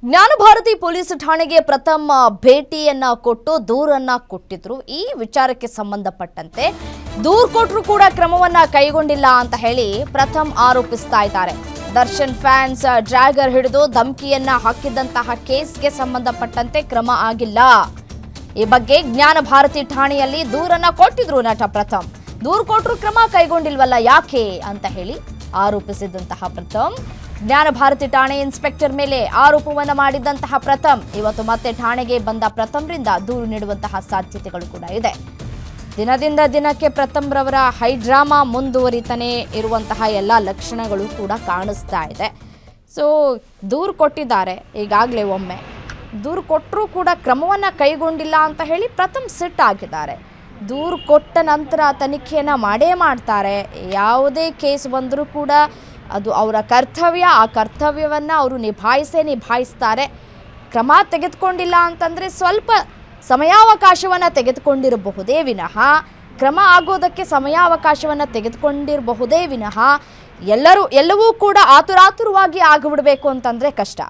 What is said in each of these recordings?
Jnanabharathi police ಠಾಣೆಗೆ ಪ್ರಥಮ ಭೇಟಿಯನ್ನ ಕೊಟ್ಟು ದೂರನ್ನ ಕೊಟ್ಟಿದ್ರು. ಈ ವಿಚಾರಕ್ಕೆ ಸಂಬಂಧಪಟ್ಟಂತೆ ದೂರು ಕೊಟ್ಟರು ಕೂಡ ಕ್ರಮವನ್ನ ಕೈಗೊಂಡಿಲ್ಲ ಅಂತ ಹೇಳಿ ಪ್ರಥಮ್ ಆರೋಪಿಸ್ತಾ ಇದ್ದಾರೆ. ದರ್ಶನ್ ಫ್ಯಾನ್ಸ್ ಡ್ರ್ಯಾಗರ್ ಹಿಡಿದು ಧಮಕಿಯನ್ನ ಹಾಕಿದಂತಹ ಕೇಸ್ಗೆ ಸಂಬಂಧಪಟ್ಟಂತೆ ಕ್ರಮ ಆಗಿಲ್ಲ. ಈ ಬಗ್ಗೆ ಜ್ಞಾನಭಾರತಿ ಠಾಣೆಯಲ್ಲಿ ದೂರನ್ನ ಕೊಟ್ಟಿದ್ರು ನಟ ಪ್ರಥಮ್. ದೂರು ಕೊಟ್ಟರು ಕ್ರಮ ಕೈಗೊಂಡಿಲ್ವಲ್ಲ ಯಾಕೆ ಅಂತ ಹೇಳಿ ಆರೋಪಿಸಿದಂತಹ ಪ್ರಥಮ್ ಜ್ಞಾನಭಾರತಿ ಠಾಣೆ ಇನ್ಸ್ಪೆಕ್ಟರ್ ಮೇಲೆ ಆರೋಪವನ್ನು ಮಾಡಿದಂತಹ ಪ್ರಥಮ್ ಇವತ್ತು ಮತ್ತೆ ಠಾಣೆಗೆ ಬಂದ ಪ್ರಥಮ್ರಿಂದ ದೂರು ನೀಡುವಂತಹ ಸಾಧ್ಯತೆಗಳು ಕೂಡ ಇದೆ. ದಿನದಿಂದ ದಿನಕ್ಕೆ ಪ್ರಥಮ್ ರವರ ಹೈಡ್ರಾಮಾ ಮುಂದುವರಿತಾನೆ ಇರುವಂತಹ ಎಲ್ಲ ಲಕ್ಷಣಗಳು ಕೂಡ ಕಾಣಿಸ್ತಾ ಇದೆ. ಸೊ ದೂರು ಕೊಟ್ಟಿದ್ದಾರೆ, ಈಗಾಗಲೇ ಒಮ್ಮೆ ದೂರು ಕೊಟ್ಟರೂ ಕೂಡ ಕ್ರಮವನ್ನು ಕೈಗೊಂಡಿಲ್ಲ ಅಂತ ಹೇಳಿ ಪ್ರಥಮ್ ಸಿಟ್ಟಾಗಿದ್ದಾರೆ. ದೂರು ಕೊಟ್ಟ ನಂತರ ತನಿಖೆಯನ್ನು ಮಾಡೇ ಮಾಡ್ತಾರೆ. ಯಾವುದೇ ಕೇಸ್ ಬಂದರೂ ಕೂಡ ಅದು ಅವರ ಕರ್ತವ್ಯ. ಆ ಕರ್ತವ್ಯವನ್ನು ಅವರು ನಿಭಾಯಿಸ್ತಾರೆ. ಕ್ರಮ ತೆಗೆದುಕೊಂಡಿಲ್ಲ ಅಂತಂದರೆ ಸ್ವಲ್ಪ ಸಮಯಾವಕಾಶವನ್ನು ತೆಗೆದುಕೊಂಡಿರಬಹುದೇ ವಿನಃ ಕ್ರಮ ಆಗೋದಕ್ಕೆ ಸಮಯಾವಕಾಶವನ್ನು ತೆಗೆದುಕೊಂಡಿರಬಹುದೇ ವಿನಃ ಎಲ್ಲವೂ ಕೂಡ ಆತುರಾತುರವಾಗಿ ಆಗಿಬಿಡಬೇಕು ಅಂತಂದರೆ ಕಷ್ಟ.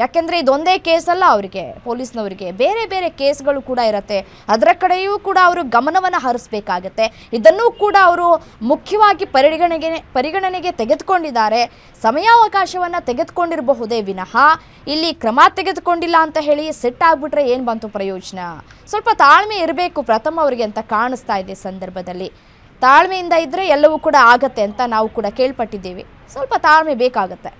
ಯಾಕೆಂದರೆ ಇದೊಂದೇ ಕೇಸಲ್ಲ, ಅವರಿಗೆ ಪೊಲೀಸ್ನವರಿಗೆ ಬೇರೆ ಬೇರೆ ಕೇಸ್ಗಳು ಕೂಡ ಇರುತ್ತೆ. ಅದರ ಕಡೆಯೂ ಕೂಡ ಅವರು ಗಮನವನ್ನು ಹರಿಸಬೇಕಾಗತ್ತೆ. ಇದನ್ನೂ ಕೂಡ ಅವರು ಮುಖ್ಯವಾಗಿ ಪರಿಗಣನೆಗೆ ತೆಗೆದುಕೊಂಡಿದ್ದಾರೆ. ಸಮಯಾವಕಾಶವನ್ನು ತೆಗೆದುಕೊಂಡಿರಬಹುದೇ ವಿನಃ ಇಲ್ಲಿ ಕ್ರಮ ತೆಗೆದುಕೊಂಡಿಲ್ಲ ಅಂತ ಹೇಳಿ ಸಿಟ್ಟಾಗ್ಬಿಟ್ರೆ ಏನು ಬಂತು ಪ್ರಯೋಜನ? ಸ್ವಲ್ಪ ತಾಳ್ಮೆ ಇರಬೇಕು ಪ್ರಥಮ್ ಅವರಿಗೆ ಅಂತ ಕಾಣಿಸ್ತಾ ಇದೆ. ಸಂದರ್ಭದಲ್ಲಿ ತಾಳ್ಮೆಯಿಂದ ಇದ್ದರೆ ಎಲ್ಲವೂ ಕೂಡ ಆಗತ್ತೆ ಅಂತ ನಾವು ಕೂಡ ಕೇಳ್ಪಟ್ಟಿದ್ದೀವಿ. ಸ್ವಲ್ಪ ತಾಳ್ಮೆ ಬೇಕಾಗತ್ತೆ.